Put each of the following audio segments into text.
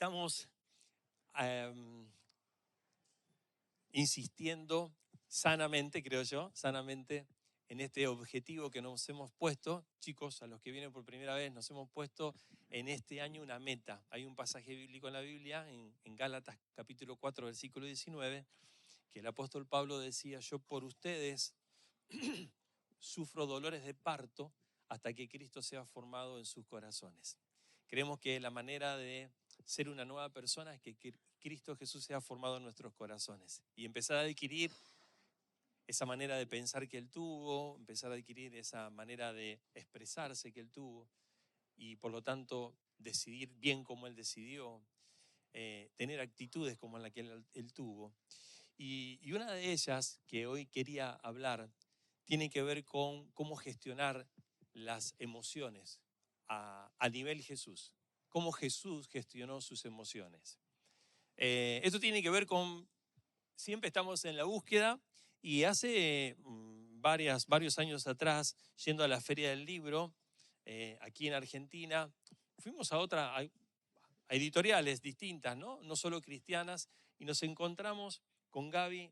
Estamos insistiendo sanamente, creo yo, sanamente en este objetivo que nos hemos puesto. Chicos, a los que vienen por primera vez, nos hemos puesto en este año una meta. Hay un pasaje bíblico en la Biblia, en Gálatas capítulo 4, versículo 19, que el apóstol Pablo decía: yo por ustedes sufro dolores de parto hasta que Cristo sea formado en sus corazones. Creemos que la manera de ser una nueva persona es que Cristo Jesús sea formado en nuestros corazones y empezar a adquirir esa manera de pensar que Él tuvo, empezar a adquirir esa manera de expresarse que Él tuvo y por lo tanto decidir bien como Él decidió, tener actitudes como la que Él tuvo. Y una de ellas que hoy quería hablar tiene que ver con cómo gestionar las emociones a nivel Jesús. Cómo Jesús gestionó sus emociones. Esto tiene que ver con, siempre estamos en la búsqueda, y hace varios años atrás, yendo a la Feria del Libro, aquí en Argentina, fuimos a editoriales distintas, no solo cristianas, y nos encontramos con Gaby,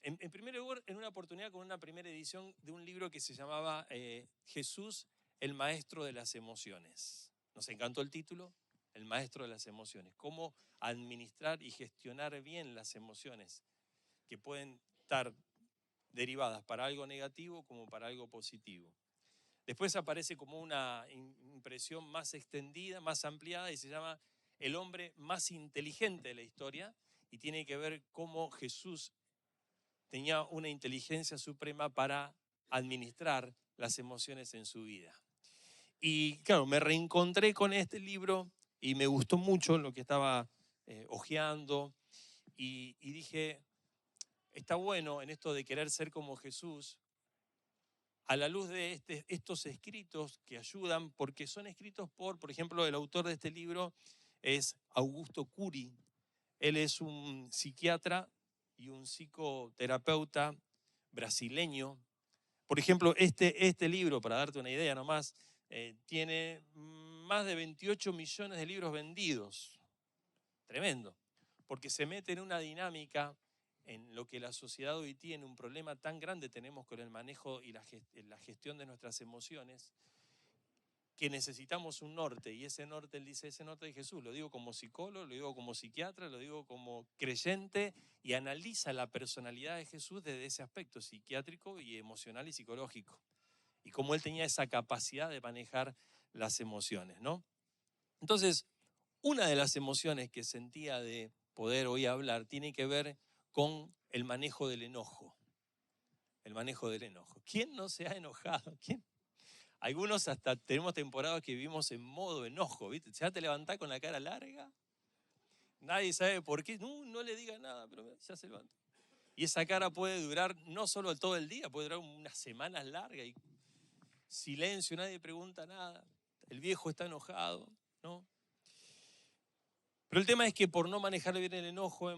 en primer lugar, en una oportunidad con una primera edición de un libro que se llamaba Jesús, el maestro de las emociones. Nos encantó el título, el maestro de las emociones. Cómo administrar y gestionar bien las emociones, que pueden estar derivadas para algo negativo como para algo positivo. Después aparece como una impresión más extendida, más ampliada, y se llama El hombre más inteligente de la historia, y tiene que ver cómo Jesús tenía una inteligencia suprema para administrar las emociones en su vida. Y claro, me reencontré con este libro y me gustó mucho lo que estaba hojeando, y dije, está bueno en esto de querer ser como Jesús, a la luz de estos escritos que ayudan, porque son escritos por ejemplo, el autor de este libro es Augusto Curi. Él es un psiquiatra y un psicoterapeuta brasileño. Por ejemplo, este libro, para darte una idea nomás, tiene más de 28 millones de libros vendidos. Tremendo. Porque se mete en una dinámica en lo que la sociedad hoy tiene, un problema tan grande tenemos con el manejo y la gestión de nuestras emociones, que necesitamos un norte, y ese norte, él dice, ese norte de Jesús. Lo digo como psicólogo, lo digo como psiquiatra, lo digo como creyente, y analiza la personalidad de Jesús desde ese aspecto psiquiátrico y emocional y psicológico, y cómo él tenía esa capacidad de manejar las emociones, ¿no? Entonces, una de las emociones que sentía de poder hoy hablar tiene que ver con el manejo del enojo. El manejo del enojo. ¿Quién no se ha enojado? ¿Quién? Algunos hasta tenemos temporadas que vivimos en modo enojo, ¿viste? Ya te levantás con la cara larga, nadie sabe por qué, no le diga nada, pero ya se levanta. Y esa cara puede durar no solo todo el día, puede durar unas semanas largas, y silencio, nadie pregunta nada, el viejo está enojado, ¿no? Pero el tema es que por no manejar bien el enojo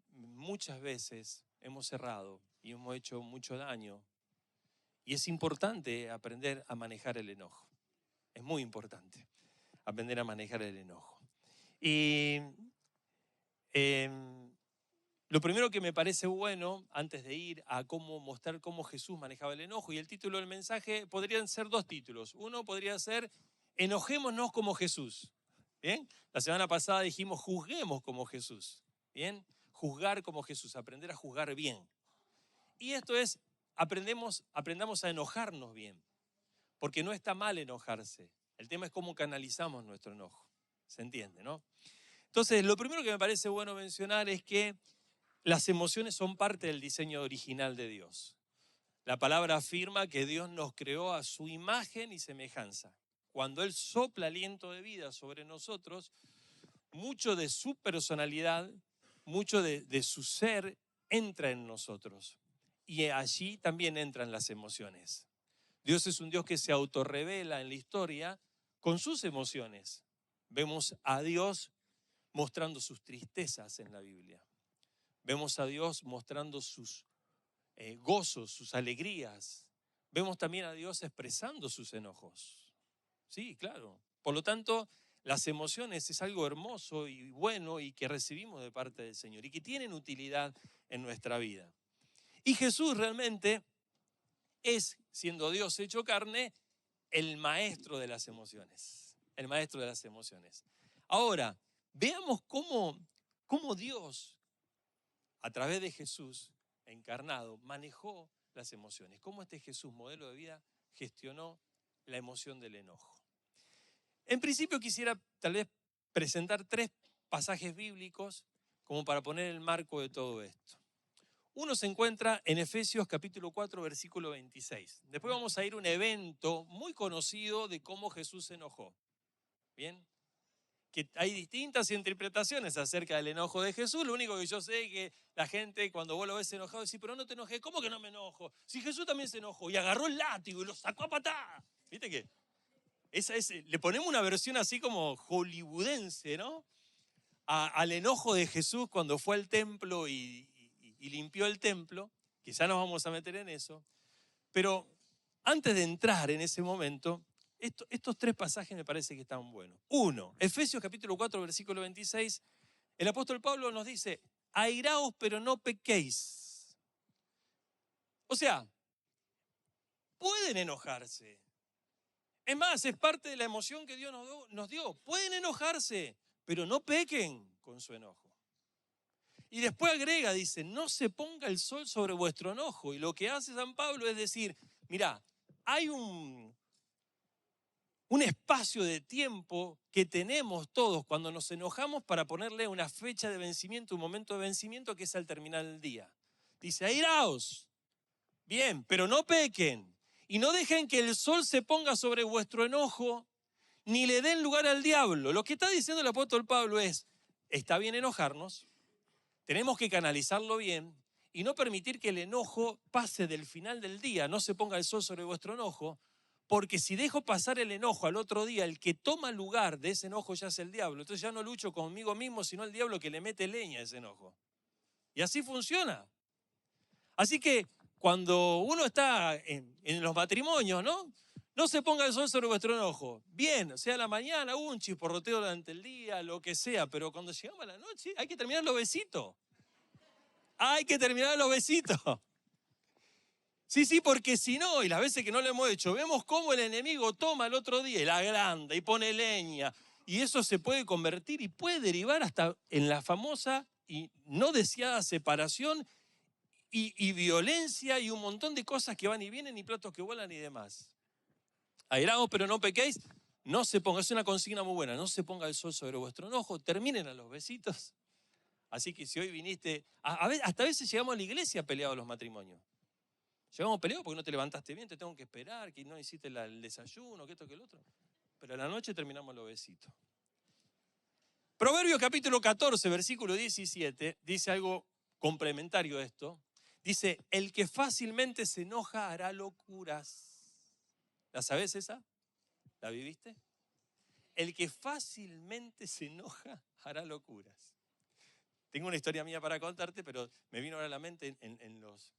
muchas veces hemos errado y hemos hecho mucho daño. Y es importante aprender a manejar el enojo. Es muy importante aprender a manejar el enojo. Y lo primero que me parece bueno, antes de ir a cómo mostrar cómo Jesús manejaba el enojo, y el título del mensaje, podrían ser dos títulos. Uno podría ser, enojémonos como Jesús. ¿Bien? La semana pasada dijimos, juzguemos como Jesús. ¿Bien? Juzgar como Jesús, aprender a juzgar bien. Y esto es, aprendamos a enojarnos bien. Porque no está mal enojarse. El tema es cómo canalizamos nuestro enojo. ¿Se entiende, no? Entonces, lo primero que me parece bueno mencionar es que las emociones son parte del diseño original de Dios. La palabra afirma que Dios nos creó a su imagen y semejanza. Cuando Él sopla aliento de vida sobre nosotros, mucho de su personalidad, mucho de su ser entra en nosotros. Y allí también entran las emociones. Dios es un Dios que se autorrevela en la historia con sus emociones. Vemos a Dios mostrando sus tristezas en la Biblia. Vemos a Dios mostrando sus gozos, sus alegrías. Vemos también a Dios expresando sus enojos. Sí, claro. Por lo tanto, las emociones es algo hermoso y bueno y que recibimos de parte del Señor y que tienen utilidad en nuestra vida. Y Jesús realmente es, siendo Dios hecho carne, el maestro de las emociones. El maestro de las emociones. Ahora, veamos cómo Dios, a través de Jesús encarnado, manejó las emociones. Cómo este Jesús, modelo de vida, gestionó la emoción del enojo. En principio quisiera tal vez presentar 3 pasajes bíblicos como para poner el marco de todo esto. Uno se encuentra en Efesios capítulo 4, versículo 26. Después vamos a ir a un evento muy conocido de cómo Jesús se enojó. ¿Bien? Que hay distintas interpretaciones acerca del enojo de Jesús. Lo único que yo sé es que la gente cuando vos lo ves enojado dice, pero no te enojes. ¿Cómo que no me enojo? Si Jesús también se enojó y agarró el látigo y lo sacó a patada. ¿Viste qué? Le ponemos una versión así como hollywoodense, ¿no? Al enojo de Jesús cuando fue al templo y limpió el templo. Quizá nos vamos a meter en eso. Pero antes de entrar en ese momento, estos 3 pasajes me parece que están buenos. Uno, Efesios capítulo 4, versículo 26, el apóstol Pablo nos dice, airaos pero no pequéis. O sea, pueden enojarse. Es más, es parte de la emoción que Dios nos dio. Pueden enojarse, pero no pequen con su enojo. Y después agrega, dice, no se ponga el sol sobre vuestro enojo. Y lo que hace San Pablo es decir, mirá, hay un espacio de tiempo que tenemos todos cuando nos enojamos para ponerle una fecha de vencimiento, un momento de vencimiento que es al terminar el día. Dice, airaos, bien, pero no pequen. Y no dejen que el sol se ponga sobre vuestro enojo, ni le den lugar al diablo. Lo que está diciendo el apóstol Pablo es, está bien enojarnos, tenemos que canalizarlo bien y no permitir que el enojo pase del final del día, no se ponga el sol sobre vuestro enojo, porque si dejo pasar el enojo al otro día, el que toma lugar de ese enojo ya es el diablo. Entonces ya no lucho conmigo mismo, sino el diablo que le mete leña a ese enojo. Y así funciona. Así que cuando uno está en los matrimonios, ¿no? No se ponga el sol sobre vuestro enojo. Bien, sea a la mañana, un chisporroteo durante el día, lo que sea, pero cuando llegamos a la noche hay que terminar los besitos. Hay que terminar los besitos. Sí, porque si no, y las veces que no lo hemos hecho, vemos cómo el enemigo toma el otro día y la agranda y pone leña. Y eso se puede convertir y puede derivar hasta en la famosa y no deseada separación y violencia y un montón de cosas que van y vienen y platos que vuelan y demás. Airaos, pero no pequéis. No se ponga, es una consigna muy buena, no se ponga el sol sobre vuestro enojo, terminen a los besitos. Así que si hoy viniste, hasta a veces llegamos a la iglesia peleados los matrimonios. Llegamos peleados porque no te levantaste bien, te tengo que esperar, que no hiciste el desayuno, que esto, que el otro. Pero a la noche terminamos los besitos. Proverbios capítulo 14, versículo 17, dice algo complementario a esto. Dice, el que fácilmente se enoja hará locuras. ¿La sabés esa? ¿La viviste? El que fácilmente se enoja hará locuras. Tengo una historia mía para contarte, pero me vino ahora a la mente en los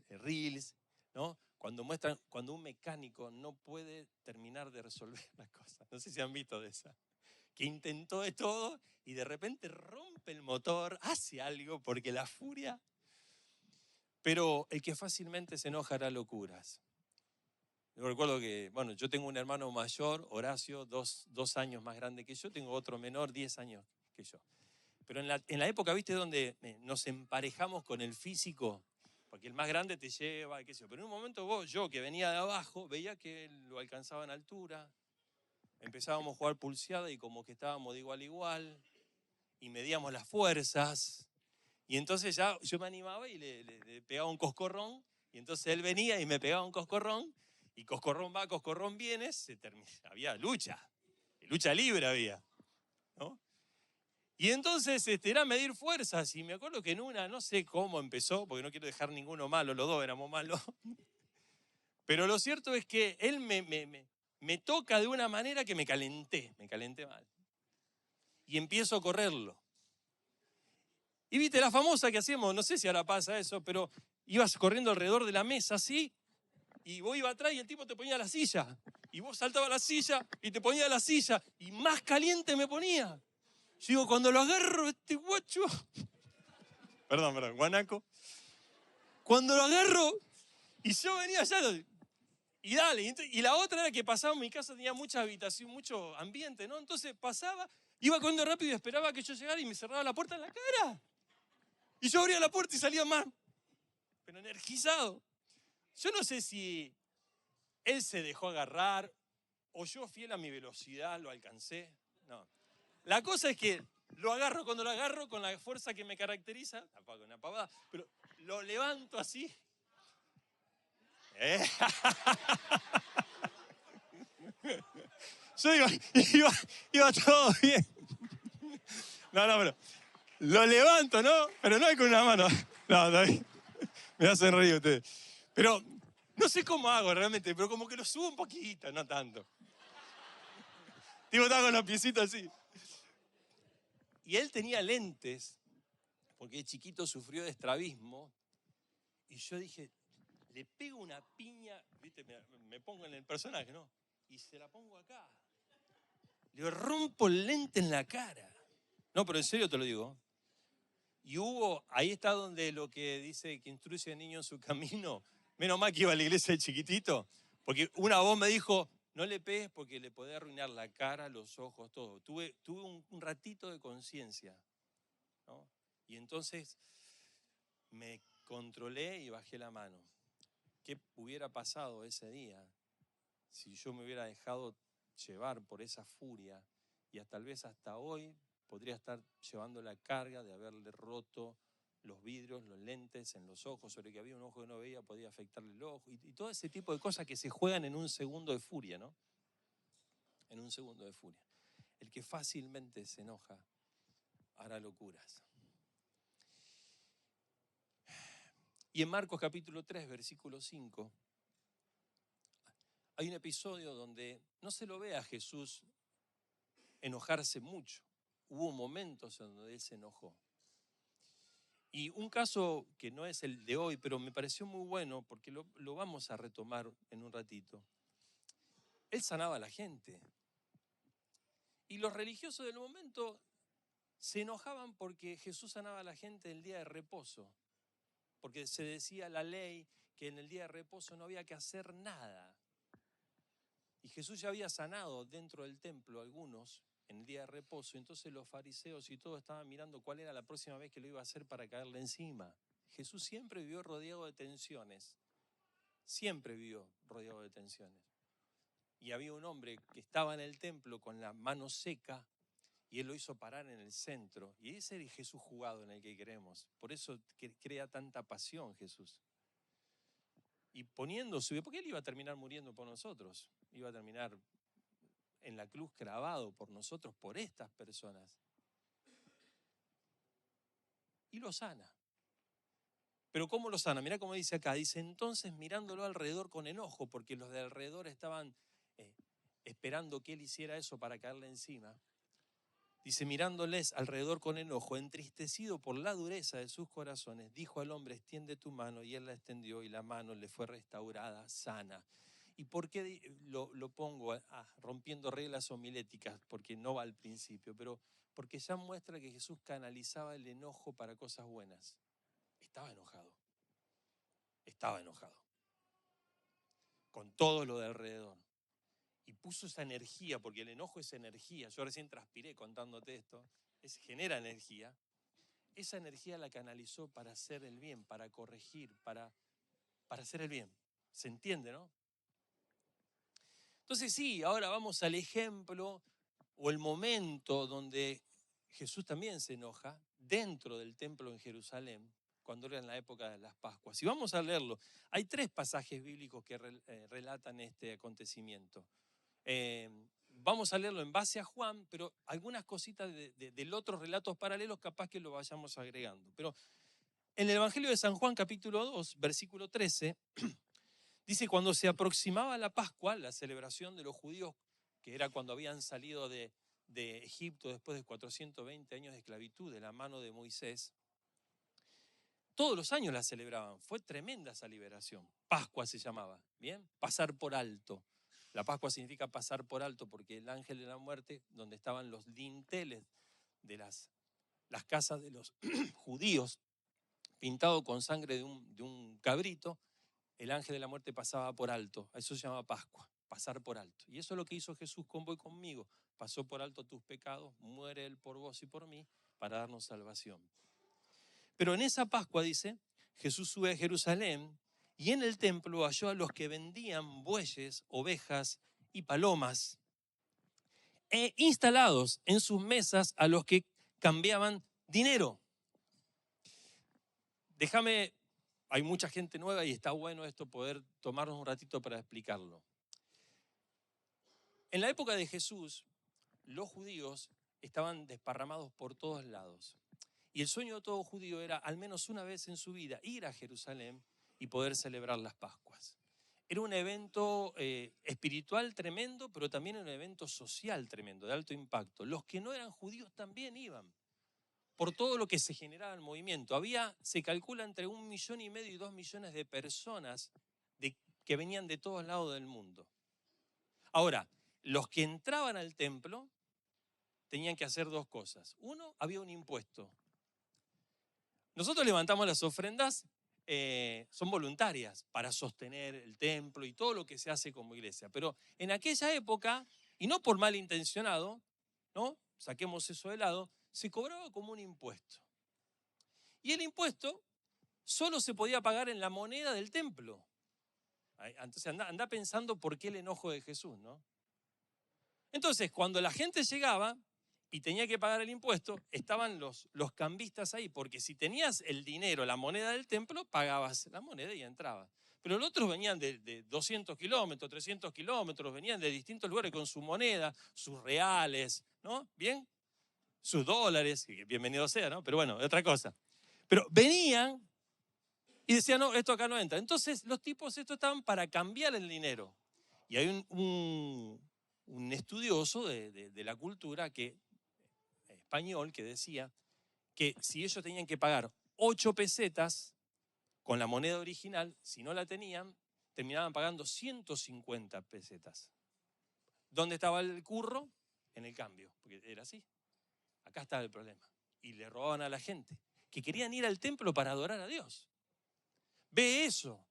reels, ¿no? Cuando muestran, cuando un mecánico no puede terminar de resolver las cosas. No sé si han visto de esa. Que intentó de todo y de repente rompe el motor, hace algo porque la furia. Pero el que fácilmente se enoja hará locuras. Yo recuerdo que, bueno, yo tengo un hermano mayor, Horacio, dos años más grande que yo, tengo otro menor, 10 años que yo. Pero en la época, ¿viste? Donde nos emparejamos con el físico, porque el más grande te lleva, qué sé yo. Pero en un momento yo que venía de abajo, veía que lo alcanzaba en altura, empezábamos a jugar pulseada y como que estábamos de igual a igual, y medíamos las fuerzas, y entonces ya yo me animaba y le pegaba un coscorrón, y entonces él venía y me pegaba un coscorrón, y coscorrón va, coscorrón viene, había lucha libre había, ¿no? Y entonces era medir fuerzas, y me acuerdo que en una, no sé cómo empezó, porque no quiero dejar ninguno malo, los dos éramos malos, pero lo cierto es que él me toca de una manera que me calenté mal. Y empiezo a correrlo. Y viste la famosa que hacíamos, no sé si ahora pasa eso, pero ibas corriendo alrededor de la mesa así, y vos ibas atrás y el tipo te ponía la silla. Y vos saltabas a la silla y te ponías a la silla y más caliente me ponía. Yo digo, cuando lo agarro este guacho, perdón, guanaco, cuando lo agarro y yo venía allá, y dale, y la otra era que pasaba en mi casa, tenía mucha habitación, mucho ambiente, ¿no? Entonces pasaba, iba corriendo rápido y esperaba que yo llegara y me cerraba la puerta en la cara. Y yo abría la puerta y salía más, pero energizado. Yo no sé si él se dejó agarrar o yo fiel a mi velocidad lo alcancé. No. La cosa es que lo agarro, cuando lo agarro con la fuerza que me caracteriza, tampoco una pavada, pero lo levanto así. Yo digo, iba todo bien. No, pero lo levanto, ¿no? Pero no hay con una mano. No, me hacen reír ustedes. Pero no sé cómo hago realmente, pero como que lo subo un poquito, no tanto. Tipo, estaba con los piecitos así. Y él tenía lentes, porque de chiquito sufrió de estrabismo. Y yo dije, le pego una piña, ¿viste? Me pongo en el personaje, ¿no? Y se la pongo acá. Le rompo el lente en la cara. No, pero en serio te lo digo. Y ahí está donde lo que dice que instruye al niño en su camino. Menos mal que iba a la iglesia de chiquitito, porque una voz me dijo, no le pegues porque le podés arruinar la cara, los ojos, todo. Tuve un ratito de conciencia, ¿no? Y entonces me controlé y bajé la mano. ¿Qué hubiera pasado ese día si yo me hubiera dejado llevar por esa furia? Y tal vez hasta hoy podría estar llevando la carga de haberle roto los vidrios, los lentes en los ojos, sobre que había un ojo que no veía, podía afectarle el ojo, y todo ese tipo de cosas que se juegan en un segundo de furia, ¿no? En un segundo de furia. El que fácilmente se enoja hará locuras. Y en Marcos capítulo 3, versículo 5, hay un episodio donde no se lo ve a Jesús enojarse mucho. Hubo momentos en donde él se enojó. Y un caso que no es el de hoy, pero me pareció muy bueno porque lo vamos a retomar en un ratito. Él sanaba a la gente. Y los religiosos del momento se enojaban porque Jesús sanaba a la gente el día de reposo. Porque se decía la ley que en el día de reposo no había que hacer nada. Y Jesús ya había sanado dentro del templo a algunos en el día de reposo. Entonces los fariseos y todos estaban mirando cuál era la próxima vez que lo iba a hacer para caerle encima. Jesús siempre vivió rodeado de tensiones. Siempre vivió rodeado de tensiones. Y había un hombre que estaba en el templo con la mano seca y él lo hizo parar en el centro. Y ese es el Jesús jugado en el que creemos. Por eso crea tanta pasión Jesús. Y poniendo su vida, porque él iba a terminar muriendo por nosotros. Iba a terminar en la cruz clavado por nosotros, por estas personas. Y lo sana. Pero ¿cómo lo sana? Mirá cómo dice acá. Dice, entonces mirándolo alrededor con enojo, porque los de alrededor estaban esperando que él hiciera eso para caerle encima. Dice, mirándoles alrededor con enojo, entristecido por la dureza de sus corazones, dijo al hombre, extiende tu mano, y él la extendió y la mano le fue restaurada, sana. ¿Y por qué lo pongo rompiendo reglas homiléticas? Porque no va al principio, pero porque ya muestra que Jesús canalizaba el enojo para cosas buenas. Estaba enojado. Estaba enojado. Con todo lo de alrededor. Y puso esa energía, porque el enojo es energía. Yo recién transpiré contándote esto. Genera energía. Esa energía la canalizó para hacer el bien, para corregir, para hacer el bien. ¿Se entiende, no? Entonces sí, ahora vamos al ejemplo o el momento donde Jesús también se enoja dentro del templo en Jerusalén, cuando era en la época de las Pascuas. Y vamos a leerlo. Hay 3 pasajes bíblicos que relatan este acontecimiento. Vamos a leerlo en base a Juan, pero algunas cositas de otros relatos paralelos capaz que lo vayamos agregando. Pero en el Evangelio de San Juan, capítulo 2, versículo 13, dice, cuando se aproximaba la Pascua, la celebración de los judíos, que era cuando habían salido de Egipto después de 420 años de esclavitud de la mano de Moisés, todos los años la celebraban. Fue tremenda esa liberación. Pascua se llamaba, ¿bien? Pasar por alto. La Pascua significa pasar por alto, porque el ángel de la muerte, donde estaban los dinteles de las casas de los judíos, pintado con sangre de un cabrito, el ángel de la muerte pasaba por alto. Eso se llama Pascua, pasar por alto. Y eso es lo que hizo Jesús con vos y conmigo. Pasó por alto tus pecados, muere Él por vos y por mí, para darnos salvación. Pero en esa Pascua, dice, Jesús sube a Jerusalén y en el templo halló a los que vendían bueyes, ovejas y palomas, e instalados en sus mesas a los que cambiaban dinero. Déjame, hay mucha gente nueva y está bueno esto poder tomarnos un ratito para explicarlo. En la época de Jesús, los judíos estaban desparramados por todos lados. Y el sueño de todo judío era, al menos una vez en su vida, ir a Jerusalén y poder celebrar las Pascuas. Era un evento espiritual tremendo, pero también un evento social tremendo, de alto impacto. Los que no eran judíos también iban, por todo lo que se generaba en el movimiento. Se calcula entre 1,5 millones y 2 millones de personas que venían de todos lados del mundo. Ahora, los que entraban al templo tenían que hacer dos cosas. Uno, había un impuesto. Nosotros levantamos las ofrendas, son voluntarias para sostener el templo y todo lo que se hace como iglesia. Pero en aquella época, y no por malintencionado, ¿no? Saquemos eso de lado, se cobraba como un impuesto. Y el impuesto solo se podía pagar en la moneda del templo. Entonces anda pensando por qué el enojo de Jesús, ¿no? Entonces, cuando la gente llegaba y tenía que pagar el impuesto, estaban los cambistas ahí, porque si tenías el dinero, la moneda del templo, pagabas la moneda y entrabas. Pero los otros venían de 200 kilómetros, 300 kilómetros, venían de distintos lugares con su moneda, sus reales, ¿no? ¿Bien? Sus dólares, que bienvenido sea, ¿no? Pero bueno, otra cosa. Pero venían y decían, no, esto acá no entra. Entonces los tipos estos estaban para cambiar el dinero. Y hay un estudioso de la cultura español que decía que si ellos tenían que pagar 8 pesetas con la moneda original, si no la tenían, terminaban pagando 150 pesetas. ¿Dónde estaba el curro? En el cambio, porque era así. Acá estaba el problema. Y le robaban a la gente, que querían ir al templo para adorar a Dios. Ve eso.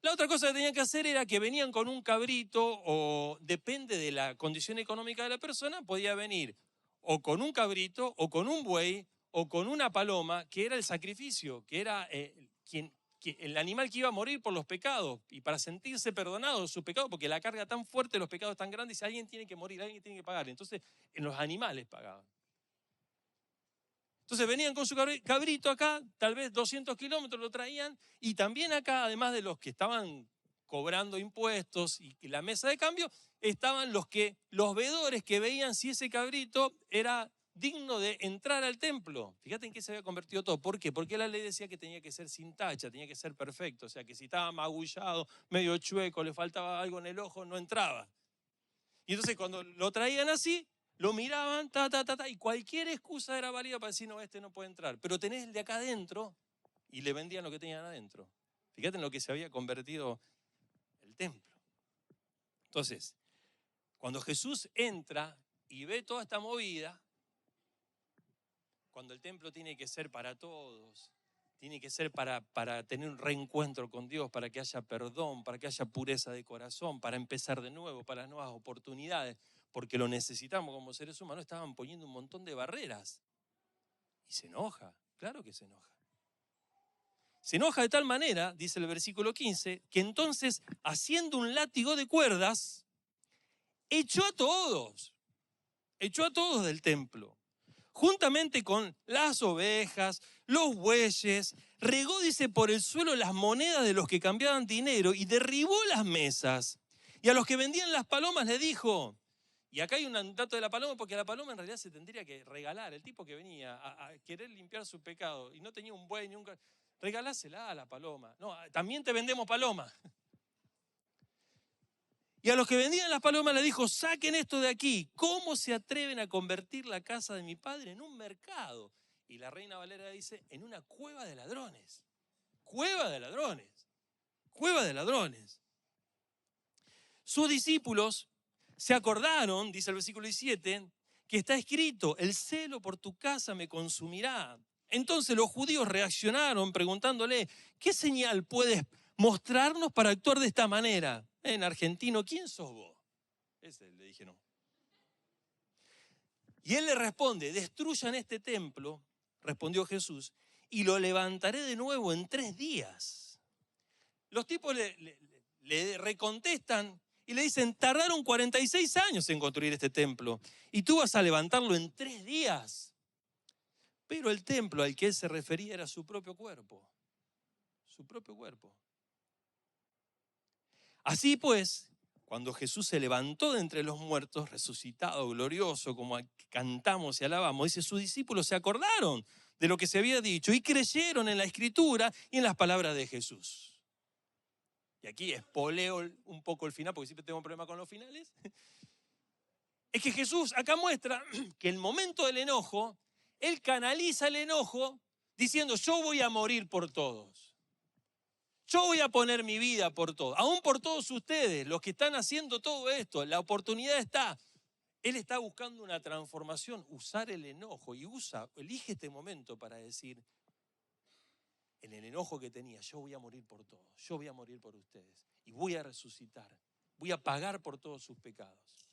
La otra cosa que tenían que hacer era que venían con un cabrito, o depende de la condición económica de la persona, podía venir o con un cabrito, o con un buey, o con una paloma, que era el sacrificio, que era el animal que iba a morir por los pecados, y para sentirse perdonado de sus pecados, porque la carga tan fuerte, los pecados tan grandes, dice, alguien tiene que morir, alguien tiene que pagar. Entonces, en los animales pagaban. Entonces venían con su cabrito acá, tal vez 200 kilómetros lo traían, y también acá, además de los que estaban cobrando impuestos y la mesa de cambio, estaban los veedores que veían si ese cabrito era digno de entrar al templo. Fíjate en qué se había convertido todo. ¿Por qué? Porque la ley decía que tenía que ser sin tacha, tenía que ser perfecto. O sea, que si estaba magullado, medio chueco, le faltaba algo en el ojo, no entraba. Y entonces cuando lo traían así, lo miraban, y cualquier excusa era válida para decir, no, este no puede entrar. Pero tenés el de acá adentro, y le vendían lo que tenían adentro. Fíjate en lo que se había convertido el templo. Entonces, cuando Jesús entra y ve toda esta movida, cuando el templo tiene que ser para todos, tiene que ser para tener un reencuentro con Dios, para que haya perdón, para que haya pureza de corazón, para empezar de nuevo, para las nuevas oportunidades, porque lo necesitamos como seres humanos, estaban poniendo un montón de barreras. Y se enoja, claro que se enoja. Se enoja de tal manera, dice el versículo 15, que entonces, haciendo un látigo de cuerdas, echó a todos del templo, juntamente con las ovejas, los bueyes, regó, dice, por el suelo las monedas de los que cambiaban dinero y derribó las mesas. Y a los que vendían las palomas le dijo, y acá hay un dato de la paloma, porque la paloma en realidad se tendría que regalar. El tipo que venía a querer limpiar su pecado y no tenía un buey ni un... Regalásela a la paloma. No, también te vendemos paloma. Y a los que vendían las palomas le dijo, saquen esto de aquí. ¿Cómo se atreven a convertir la casa de mi padre en un mercado? Y la Reina Valera dice, en una cueva de ladrones. Cueva de ladrones. Cueva de ladrones. Sus discípulos se acordaron, dice el versículo 17, que está escrito, el celo por tu casa me consumirá. Entonces los judíos reaccionaron preguntándole, ¿qué señal puedes mostrarnos para actuar de esta manera? En argentino, ¿quién sos vos? Ese le dijeron. Y él le responde, destruyan este templo, respondió Jesús, y lo levantaré de nuevo en 3 días. Los tipos le recontestan y le dicen, tardaron 46 años en construir este templo y tú vas a levantarlo en 3 días. Pero el templo al que él se refería era su propio cuerpo. Su propio cuerpo. Así pues, cuando Jesús se levantó de entre los muertos, resucitado, glorioso, como cantamos y alabamos, dice, sus discípulos se acordaron de lo que se había dicho y creyeron en la Escritura y en las palabras de Jesús. Y aquí espoleo un poco el final, porque siempre tengo un problema con los finales. Es que Jesús acá muestra que el momento del enojo, él canaliza el enojo diciendo, yo voy a morir por todos. Yo voy a poner mi vida por todos. Aún por todos ustedes, los que están haciendo todo esto, la oportunidad está. Él está buscando una transformación, usar el enojo y elige este momento para decir, en el enojo que tenía, yo voy a morir por todos, yo voy a morir por ustedes y voy a resucitar, voy a pagar por todos sus pecados.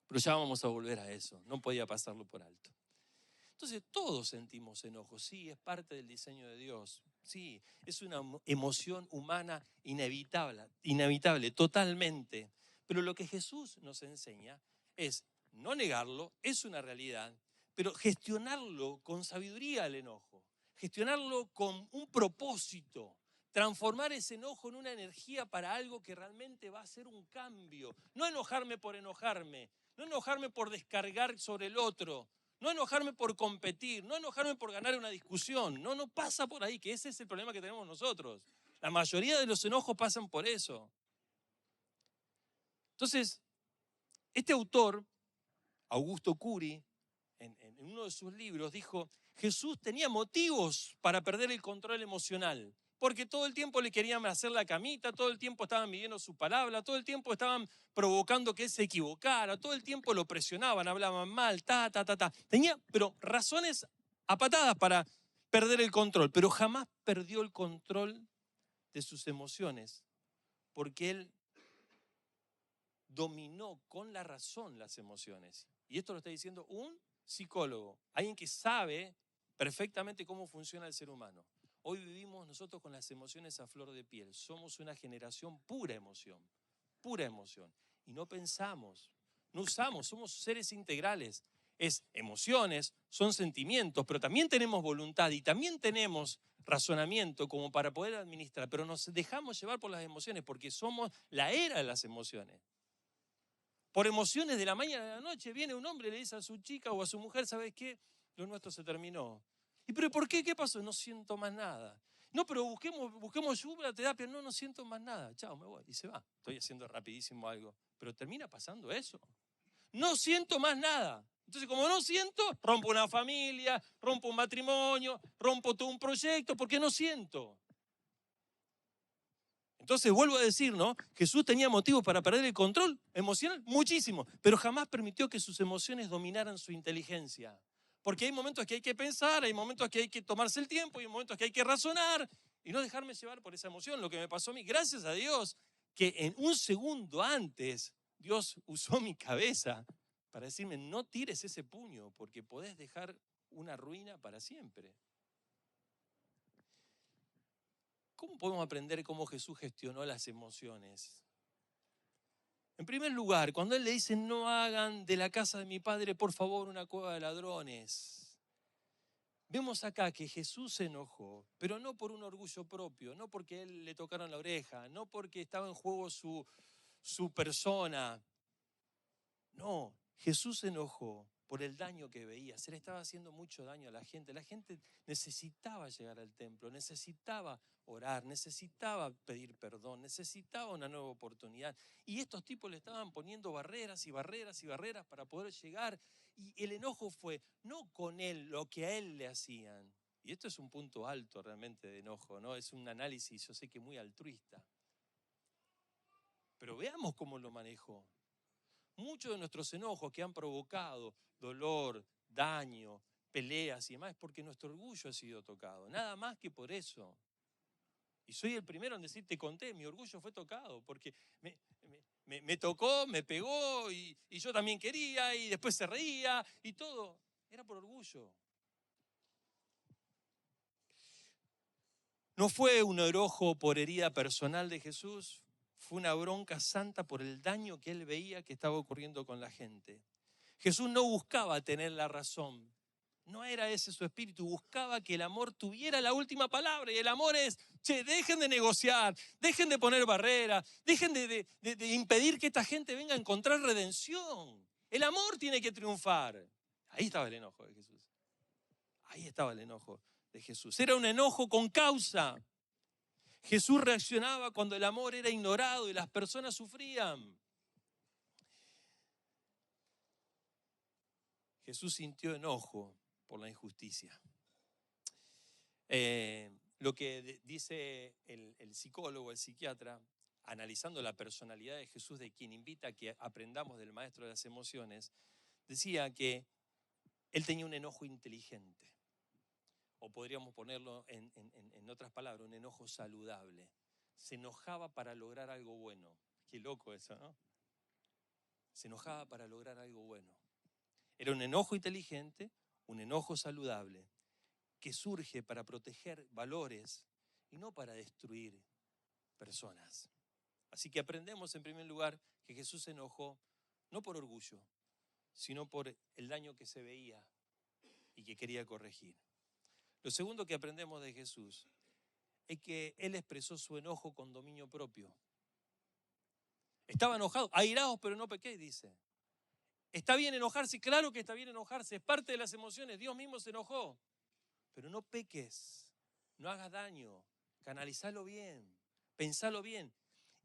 Pero ya vamos a volver a eso, no podía pasarlo por alto. Entonces todos sentimos enojo, sí, es parte del diseño de Dios, sí, es una emoción humana inevitable, totalmente. Pero lo que Jesús nos enseña es no negarlo, es una realidad, pero gestionarlo con sabiduría el enojo. Gestionarlo con un propósito, transformar ese enojo en una energía para algo que realmente va a ser un cambio. No enojarme por enojarme, no enojarme por descargar sobre el otro, no enojarme por competir, no enojarme por ganar una discusión. No pasa por ahí, que ese es el problema que tenemos nosotros. La mayoría de los enojos pasan por eso. Entonces, este autor, Augusto Curi, en uno de sus libros dijo, Jesús tenía motivos para perder el control emocional, porque todo el tiempo le querían hacer la camita, todo el tiempo estaban midiendo su palabra, todo el tiempo estaban provocando que él se equivocara, todo el tiempo lo presionaban, hablaban mal, Tenía, pero razones a patadas para perder el control, pero jamás perdió el control de sus emociones, porque él dominó con la razón las emociones. Y esto lo está diciendo un psicólogo, alguien que sabe perfectamente cómo funciona el ser humano. Hoy vivimos nosotros con las emociones a flor de piel. Somos una generación pura emoción. Y no pensamos, no usamos, somos seres integrales. Es emociones, son sentimientos, pero también tenemos voluntad y también tenemos razonamiento como para poder administrar, pero nos dejamos llevar por las emociones porque somos la era de las emociones. Por emociones de la mañana a la noche viene un hombre y le dice a su chica o a su mujer, ¿sabes qué? Lo nuestro se terminó. ¿Y pero por qué? ¿Qué pasó? No siento más nada. No, pero busquemos ayuda, terapia. No siento más nada. Chao, me voy. Y se va. Estoy haciendo rapidísimo algo. Pero termina pasando eso. No siento más nada. Entonces, como no siento, rompo una familia, rompo un matrimonio, rompo todo un proyecto, porque no siento. Entonces vuelvo a decir, ¿no? Jesús tenía motivos para perder el control emocional, muchísimo, pero jamás permitió que sus emociones dominaran su inteligencia. Porque hay momentos que hay que pensar, hay momentos que hay que tomarse el tiempo, hay momentos que hay que razonar y no dejarme llevar por esa emoción. Lo que me pasó a mí, gracias a Dios, que en un segundo antes Dios usó mi cabeza para decirme, no tires ese puño porque podés dejar una ruina para siempre. ¿Cómo podemos aprender cómo Jesús gestionó las emociones? En primer lugar, cuando Él le dice, no hagan de la casa de mi Padre, por favor, una cueva de ladrones. Vemos acá que Jesús se enojó, pero no por un orgullo propio, no porque Él le tocaron la oreja, no porque estaba en juego su persona. No, Jesús se enojó por el daño que veía. Se le estaba haciendo mucho daño a la gente. La gente necesitaba llegar al templo, necesitaba orar, necesitaba pedir perdón, necesitaba una nueva oportunidad. Y estos tipos le estaban poniendo barreras y barreras y barreras para poder llegar. Y el enojo fue no con él, lo que a él le hacían. Y esto es un punto alto realmente de enojo, ¿no? Es un análisis, yo sé que muy altruista. Pero veamos cómo lo manejó. Muchos de nuestros enojos que han provocado dolor, daño, peleas y demás es porque nuestro orgullo ha sido tocado. Nada más que por eso. Y soy el primero en decir, te conté, mi orgullo fue tocado, porque me tocó, me pegó y yo también quería y después se reía y todo. Era por orgullo. No fue un enojo por herida personal de Jesús, fue una bronca santa por el daño que él veía que estaba ocurriendo con la gente. Jesús no buscaba tener la razón. No era ese su espíritu, buscaba que el amor tuviera la última palabra. Y el amor es, che, dejen de negociar, dejen de poner barreras, dejen de impedir que esta gente venga a encontrar redención. El amor tiene que triunfar. Ahí estaba el enojo de Jesús. Ahí estaba el enojo de Jesús. Era un enojo con causa. Jesús reaccionaba cuando el amor era ignorado y las personas sufrían. Jesús sintió enojo por la injusticia. Lo que dice el psicólogo, el psiquiatra, analizando la personalidad de Jesús, de quien invita a que aprendamos del maestro de las emociones, decía que él tenía un enojo inteligente, o podríamos ponerlo en otras palabras, un enojo saludable. Se enojaba para lograr algo bueno. Qué loco eso, ¿no? Se enojaba para lograr algo bueno. Era un enojo inteligente, un enojo saludable, que surge para proteger valores y no para destruir personas. Así que aprendemos en primer lugar que Jesús se enojó no por orgullo, sino por el daño que se veía y que quería corregir. Lo segundo que aprendemos de Jesús es que Él expresó su enojo con dominio propio. Estaba enojado, airados pero no pequé, dice. ¿Está bien enojarse? Claro que está bien enojarse, es parte de las emociones, Dios mismo se enojó. Pero no peques, no hagas daño, canalizalo bien, pensalo bien.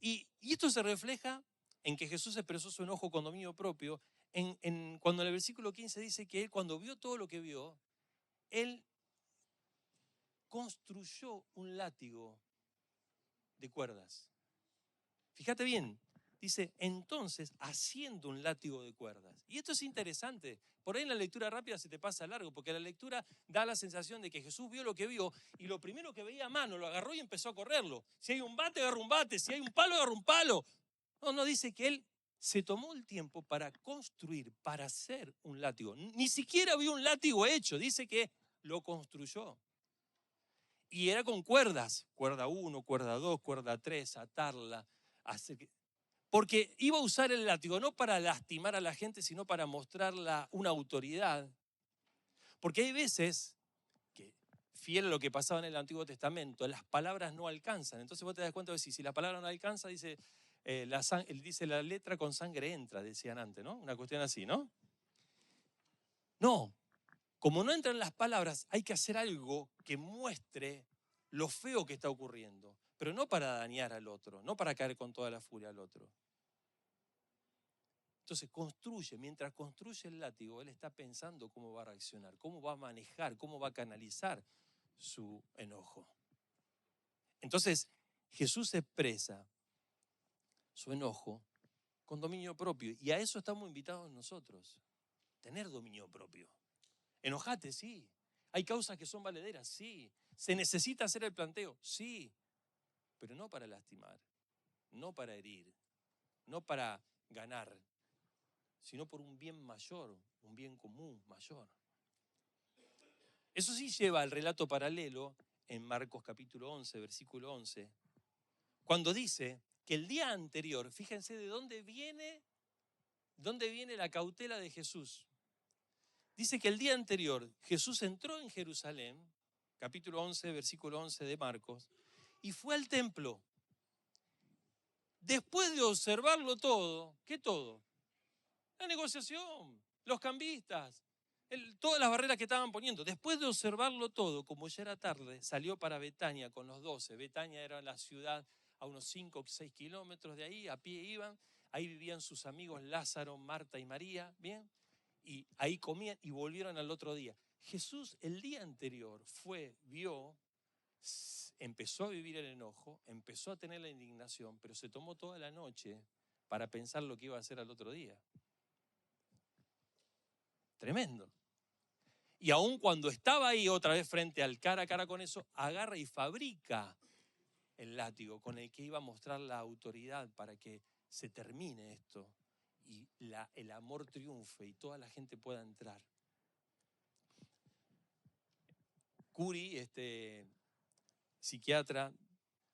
Y esto se refleja en que Jesús expresó su enojo con dominio propio, cuando en el versículo 15 dice que él cuando vio todo lo que vio, él construyó un látigo de cuerdas. Fíjate bien, dice, entonces, haciendo un látigo de cuerdas. Y esto es interesante. Por ahí en la lectura rápida se te pasa largo, porque la lectura da la sensación de que Jesús vio lo que vio y lo primero que veía a mano lo agarró y empezó a correrlo. Si hay un bate, agarra un bate. Si hay un palo, agarra un palo. No, dice que él se tomó el tiempo para construir, para hacer un látigo. Ni siquiera vio un látigo hecho, dice que lo construyó. Y era con cuerdas, cuerda 1, cuerda 2, cuerda 3, atarla, porque iba a usar el látigo no para lastimar a la gente, sino para mostrarla una autoridad. Porque hay veces que, fiel a lo que pasaba en el Antiguo Testamento, las palabras no alcanzan. Entonces vos te das cuenta de si la palabra no alcanza, dice la letra con sangre entra, decían antes, ¿no? Una cuestión así, ¿no? No, como no entran las palabras, hay que hacer algo que muestre lo feo que está ocurriendo, pero no para dañar al otro, no para caer con toda la furia al otro. Entonces mientras construye el látigo, él está pensando cómo va a reaccionar, cómo va a manejar, cómo va a canalizar su enojo. Entonces, Jesús expresa su enojo con dominio propio, y a eso estamos invitados nosotros, tener dominio propio. Enojate, sí. Hay causas que son valederas, sí. Se necesita hacer el planteo, sí. Pero no para lastimar, no para herir, no para ganar, sino por un bien mayor, un bien común mayor. Eso sí lleva al relato paralelo en Marcos capítulo 11, versículo 11, cuando dice que el día anterior, fíjense de dónde viene la cautela de Jesús. Dice que el día anterior Jesús entró en Jerusalén, capítulo 11, versículo 11 de Marcos, y fue al templo. Después de observarlo todo, ¿qué todo? La negociación, los cambistas, todas las barreras que estaban poniendo. Después de observarlo todo, como ya era tarde, salió para Betania con los 12. Betania era la ciudad a unos 5 o 6 kilómetros de ahí, a pie iban. Ahí vivían sus amigos Lázaro, Marta y María, ¿bien? Y ahí comían y volvieron al otro día. Jesús el día anterior vio empezó a vivir el enojo, empezó a tener la indignación, pero se tomó toda la noche para pensar lo que iba a hacer al otro día. Tremendo. Y aun cuando estaba ahí otra vez frente al cara a cara con eso, agarra y fabrica el látigo con el que iba a mostrar la autoridad para que se termine esto y el amor triunfe y toda la gente pueda entrar. Curi, psiquiatra,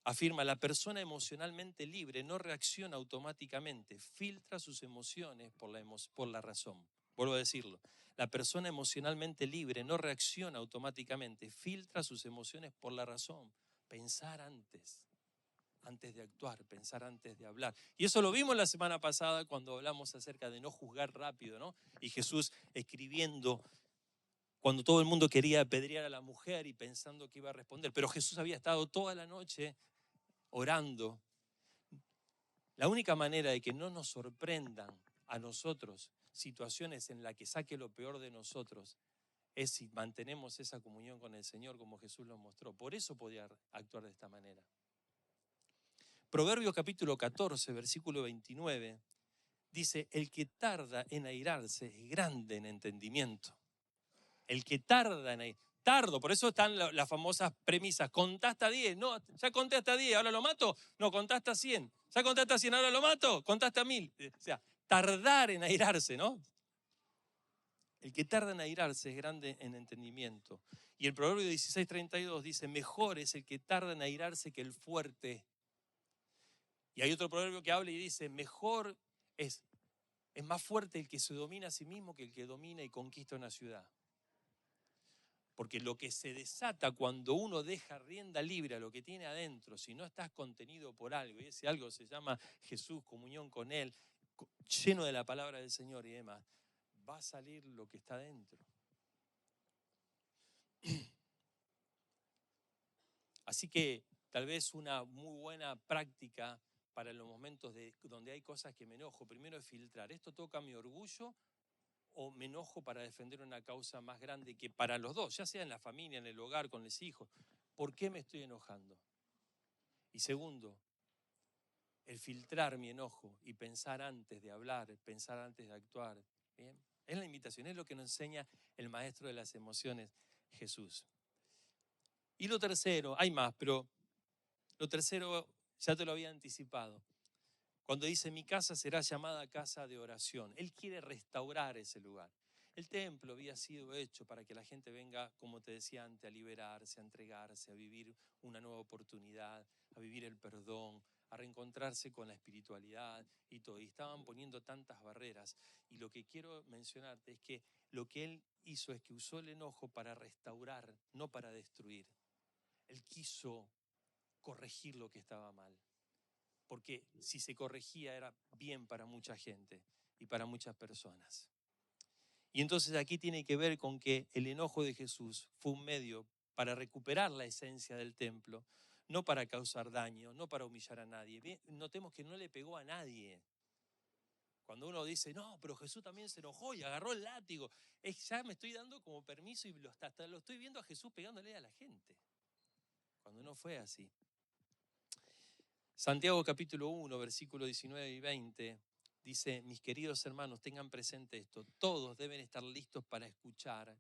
afirma: la persona emocionalmente libre no reacciona automáticamente, filtra sus emociones por la razón. Vuelvo a decirlo. La persona emocionalmente libre no reacciona automáticamente, filtra sus emociones por la razón. Pensar antes de actuar, pensar antes de hablar. Y eso lo vimos la semana pasada cuando hablamos acerca de no juzgar rápido, ¿no? Y Jesús escribiendo cuando todo el mundo quería apedrear a la mujer y pensando que iba a responder. Pero Jesús había estado toda la noche orando. La única manera de que no nos sorprendan a nosotros situaciones en las que saque lo peor de nosotros es si mantenemos esa comunión con el Señor como Jesús lo mostró. Por eso podía actuar de esta manera. Proverbios capítulo 14, versículo 29, dice: el que tarda en airarse es grande en entendimiento. El que tarda en airarse. Tardo, por eso están las famosas premisas. Contá hasta 10. No, ya conté hasta 10, ahora lo mato. No, contá hasta 100. Ya conté hasta 100, ahora lo mato. Contá hasta 1000. O sea, tardar en airarse, ¿no? El que tarda en airarse es grande en entendimiento. Y el Proverbio 16:32 dice: mejor es el que tarda en airarse que el fuerte. Y hay otro proverbio que habla y dice: mejor es más fuerte el que se domina a sí mismo que el que domina y conquista una ciudad. Porque lo que se desata cuando uno deja rienda libre a lo que tiene adentro, si no estás contenido por algo, y ese algo se llama Jesús, comunión con Él, lleno de la palabra del Señor y demás, va a salir lo que está dentro. Así que tal vez una muy buena práctica para los momentos donde hay cosas que me enojo, primero es filtrar: ¿esto toca mi orgullo o me enojo para defender una causa más grande que para los dos, ya sea en la familia, en el hogar, con los hijos? ¿Por qué me estoy enojando? Y segundo, el filtrar mi enojo y pensar antes de hablar, pensar antes de actuar. ¿Bien? Es la invitación, es lo que nos enseña el maestro de las emociones, Jesús. Y lo tercero, hay más, pero lo tercero ya te lo había anticipado. Cuando dice: mi casa será llamada casa de oración. Él quiere restaurar ese lugar. El templo había sido hecho para que la gente venga, como te decía antes, a liberarse, a entregarse, a vivir una nueva oportunidad, a vivir el perdón, a reencontrarse con la espiritualidad y todo. Y estaban poniendo tantas barreras. Y lo que quiero mencionarte es que lo que él hizo es que usó el enojo para restaurar, no para destruir. Él quiso corregir lo que estaba mal. Porque si se corregía era bien para mucha gente y para muchas personas. Y entonces aquí tiene que ver con que el enojo de Jesús fue un medio para recuperar la esencia del templo, no para causar daño, no para humillar a nadie. Notemos que no le pegó a nadie. Cuando uno dice: no, pero Jesús también se enojó y agarró el látigo, ya me estoy dando como permiso y hasta lo estoy viendo a Jesús pegándole a la gente, cuando no fue así. Santiago capítulo 1, versículo 19 y 20, dice: mis queridos hermanos, tengan presente esto: todos deben estar listos para escuchar,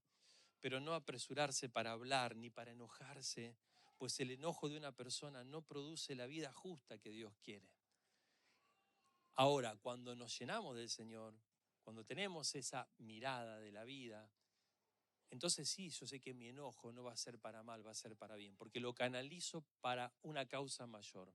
pero no apresurarse para hablar ni para enojarse, pues el enojo de una persona no produce la vida justa que Dios quiere. Ahora, cuando nos llenamos del Señor, cuando tenemos esa mirada de la vida, entonces sí, yo sé que mi enojo no va a ser para mal, va a ser para bien, porque lo canalizo para una causa mayor.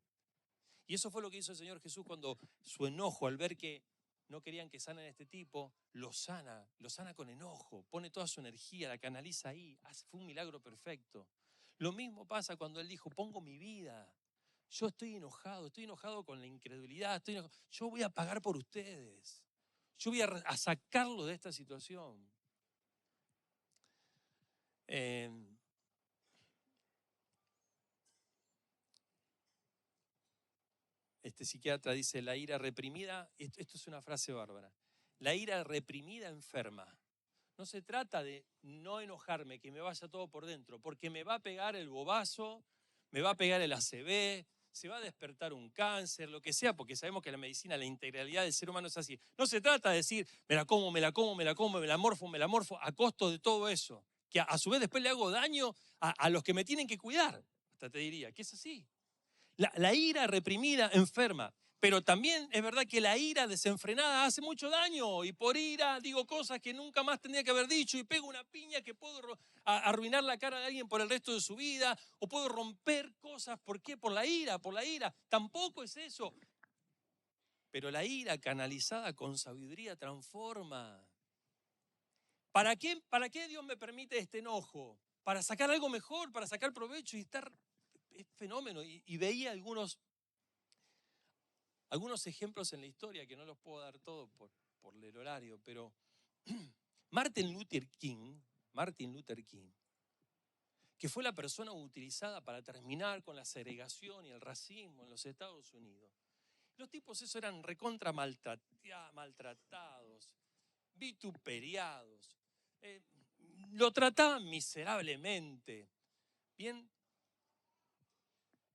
Y eso fue lo que hizo el Señor Jesús cuando su enojo, al ver que no querían que sanen a este tipo, lo sana con enojo, pone toda su energía, la canaliza ahí, fue un milagro perfecto. Lo mismo pasa cuando Él dijo: pongo mi vida, yo estoy enojado con la incredulidad, yo voy a pagar por ustedes, yo voy a sacarlo de esta situación. Este psiquiatra dice: la ira reprimida, esto es una frase bárbara, la ira reprimida enferma. No se trata de no enojarme, que me vaya todo por dentro, porque me va a pegar el bobazo, me va a pegar el ACV, se va a despertar un cáncer, lo que sea, porque sabemos que la medicina, la integralidad del ser humano es así. No se trata de decir, me la como, me la como, me la como, me la morfo, a costo de todo eso, que a su vez después le hago daño a los que me tienen que cuidar. Hasta te diría que es así. La ira reprimida enferma, pero también es verdad que la ira desenfrenada hace mucho daño, y por ira digo cosas que nunca más tendría que haber dicho, y pego una piña que puedo arruinar la cara de alguien por el resto de su vida, o puedo romper cosas. ¿Por qué? Por la ira, por la ira. Tampoco es eso. Pero la ira canalizada con sabiduría transforma. ¿Para qué Dios me permite este enojo? Para sacar algo mejor, para sacar provecho y estar... Es fenómeno. Y veía algunos ejemplos en la historia, que no los puedo dar todos por el horario, pero Martin Luther King, que fue la persona utilizada para terminar con la segregación y el racismo en los Estados Unidos. Los tipos esos eran recontra maltratados, vituperiados, lo trataban miserablemente, ¿bien?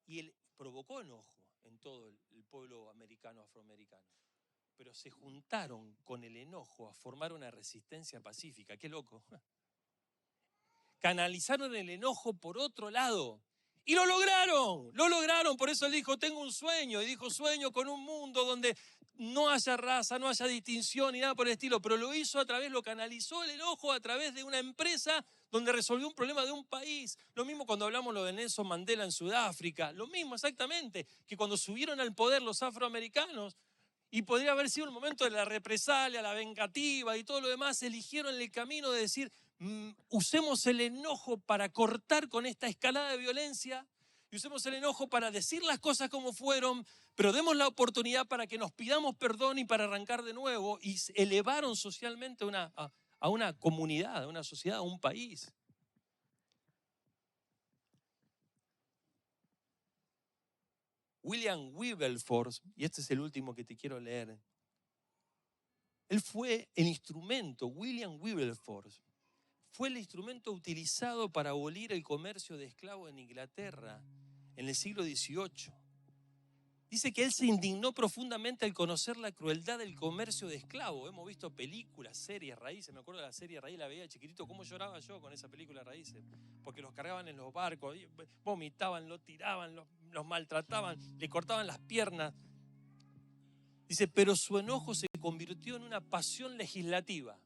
Y él provocó enojo en todo el pueblo americano, afroamericano. Pero se juntaron con el enojo a formar una resistencia pacífica. ¡Qué loco! Canalizaron el enojo por otro lado. Y lo lograron. Por eso él dijo, tengo un sueño. Y dijo, sueño con un mundo donde no haya raza, no haya distinción ni nada por el estilo. Pero lo canalizó el enojo a través de una empresa donde resolvió un problema de un país. Lo mismo cuando hablamos lo de Nelson Mandela en Sudáfrica. Lo mismo exactamente, que cuando subieron al poder los afroamericanos, y podría haber sido el momento de la represalia, la vengativa y todo lo demás, eligieron el camino de decir, usemos el enojo para cortar con esta escalada de violencia, y usemos el enojo para decir las cosas como fueron, pero demos la oportunidad para que nos pidamos perdón y para arrancar de nuevo, y elevaron socialmente a una comunidad, a una sociedad, a un país. William Wilberforce, y este es el último que te quiero leer, él fue el instrumento, William Wilberforce, fue el instrumento utilizado para abolir el comercio de esclavos en Inglaterra en el siglo XVIII. Dice que él se indignó profundamente al conocer la crueldad del comercio de esclavos. Hemos visto películas, series, Raíces. Me acuerdo de la serie Raíces, la veía de chiquitito. ¿Cómo lloraba yo con esa película Raíces? Porque los cargaban en los barcos, vomitaban, los tiraban, los maltrataban, le cortaban las piernas. Dice, pero su enojo se convirtió en una pasión legislativa.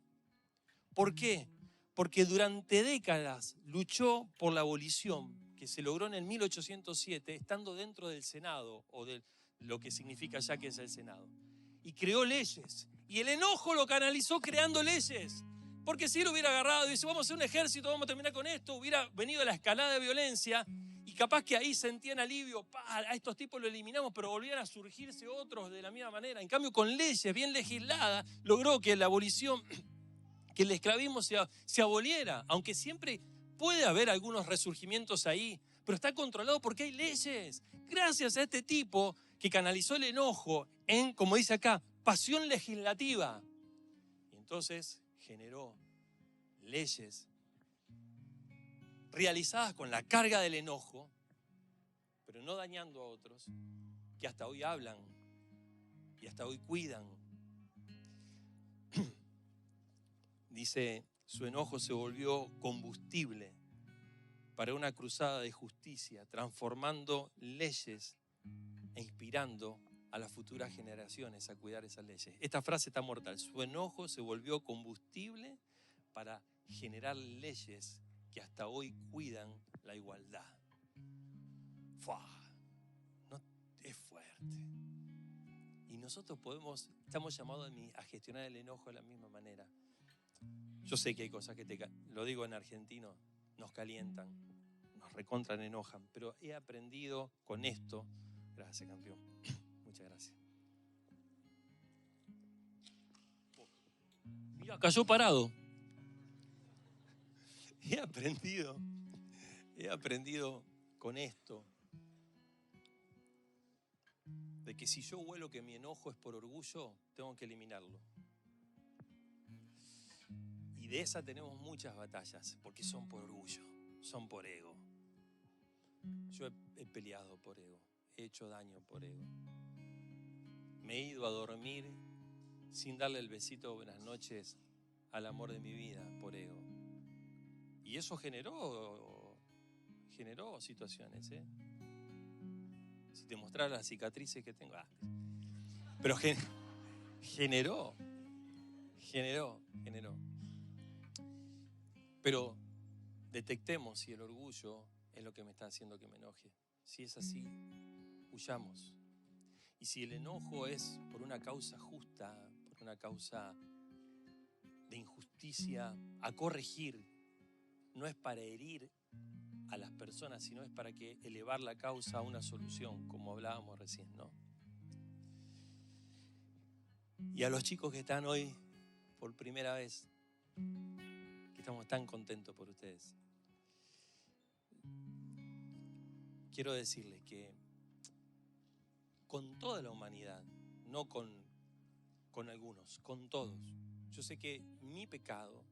¿Por qué? Porque durante décadas luchó por la abolición, que se logró en el 1807, estando dentro del Senado, o de lo que significa ya que es el Senado. Y creó leyes. Y el enojo lo canalizó creando leyes. Porque si él hubiera agarrado y dice, vamos a hacer un ejército, vamos a terminar con esto, hubiera venido la escalada de violencia, y capaz que ahí sentían alivio, a estos tipos lo eliminamos, pero volvían a surgirse otros de la misma manera. En cambio, con leyes bien legisladas, logró que la abolición, que el esclavismo se aboliera, aunque siempre puede haber algunos resurgimientos ahí, pero está controlado porque hay leyes. Gracias a este tipo que canalizó el enojo en, como dice acá, pasión legislativa. Y entonces generó leyes realizadas con la carga del enojo, pero no dañando a otros, que hasta hoy hablan y hasta hoy cuidan. Dice, su enojo se volvió combustible para una cruzada de justicia, transformando leyes e inspirando a las futuras generaciones a cuidar esas leyes. Esta frase está mortal. Su enojo se volvió combustible para generar leyes que hasta hoy cuidan la igualdad. ¡Fua! No, es fuerte. Y nosotros estamos llamados a gestionar el enojo de la misma manera. Yo sé que hay cosas que lo digo en argentino, nos calientan, nos recontran, enojan, pero he aprendido con esto. Gracias, campeón. Muchas gracias. Mira, cayó parado. He aprendido con esto, de que si yo huelo que mi enojo es por orgullo, tengo que eliminarlo. Y de esa tenemos muchas batallas, porque son por orgullo, son por ego. Yo he peleado por ego, he hecho daño por ego. Me he ido a dormir sin darle el besito de buenas noches al amor de mi vida por ego. Y eso generó situaciones, ¿eh? Si te mostrara las cicatrices que tengo. Pero generó. Pero detectemos si el orgullo es lo que me está haciendo que me enoje. Si es así, huyamos. Y si el enojo es por una causa justa, por una causa de injusticia a corregir, no es para herir a las personas, sino es para que elevar la causa a una solución, como hablábamos recién, ¿no? Y a los chicos que están hoy por primera vez, que estamos tan contentos por ustedes, quiero decirles que con toda la humanidad, no con algunos, con todos, yo sé que mi pecado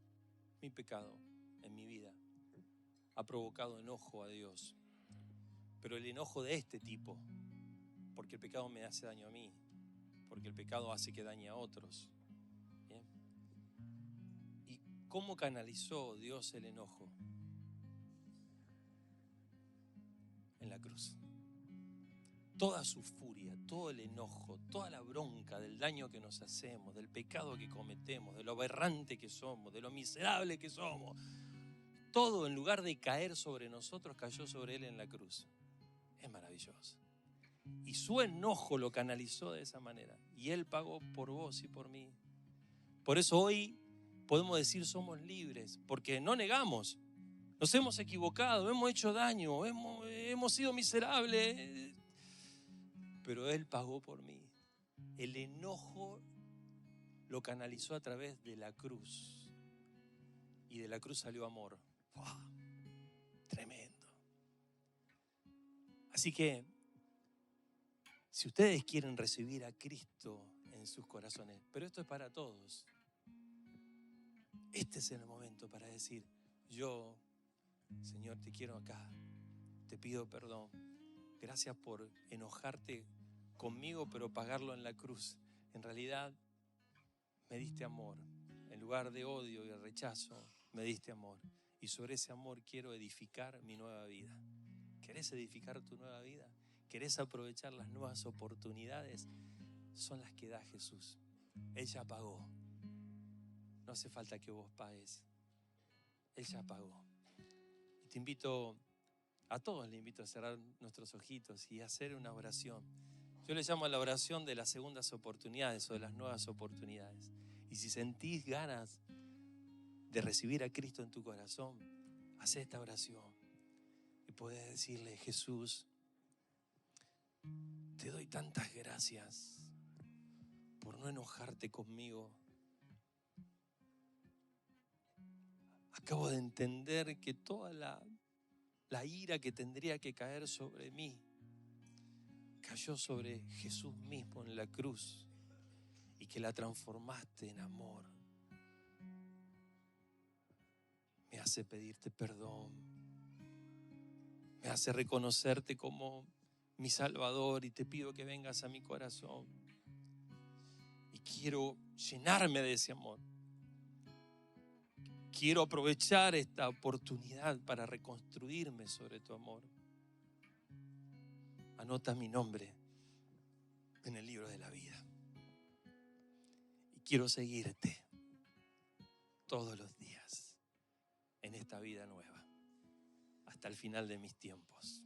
en mi vida ha provocado enojo a Dios, pero el enojo de este tipo, porque el pecado me hace daño a mí, porque el pecado hace que dañe a otros. ¿Bien? ¿Y cómo canalizó Dios el enojo? En la cruz. Toda su furia, todo el enojo, toda la bronca del daño que nos hacemos, del pecado que cometemos, de lo aberrante que somos, de lo miserable que somos, todo en lugar de caer sobre nosotros, cayó sobre Él en la cruz. Es maravilloso. Y su enojo lo canalizó de esa manera. Y Él pagó por vos y por mí. Por eso hoy podemos decir somos libres, porque no negamos. Nos hemos equivocado, hemos hecho daño, hemos sido miserables. Pero Él pagó por mí. El enojo lo canalizó a través de la cruz. Y de la cruz salió amor. ¡Wow! Tremendo. Así que, si ustedes quieren recibir a Cristo en sus corazones, pero esto es para todos, este es el momento para decir, yo, Señor, te quiero acá, te pido perdón. Gracias por enojarte conmigo, pero pagarlo en la cruz. En realidad, me diste amor. En lugar de odio y rechazo, me diste amor. Y sobre ese amor quiero edificar mi nueva vida. ¿Querés edificar tu nueva vida? ¿Querés aprovechar las nuevas oportunidades? Son las que da Jesús. Él ya pagó. No hace falta que vos pagues. Él ya pagó. Y te invito, a todos le invito a cerrar nuestros ojitos y a hacer una oración. Yo le llamo a la oración de las segundas oportunidades o de las nuevas oportunidades. Y si sentís ganas de recibir a Cristo en tu corazón, haz esta oración y podés decirle, Jesús, te doy tantas gracias por no enojarte conmigo. Acabo de entender que toda la ira que tendría que caer sobre mí cayó sobre Jesús mismo en la cruz y que la transformaste en amor. Me hace pedirte perdón, me hace reconocerte como mi Salvador y te pido que vengas a mi corazón y quiero llenarme de ese amor. Quiero aprovechar esta oportunidad para reconstruirme sobre tu amor. Anota mi nombre en el libro de la vida. Y quiero seguirte todos los días en esta vida nueva, hasta el final de mis tiempos.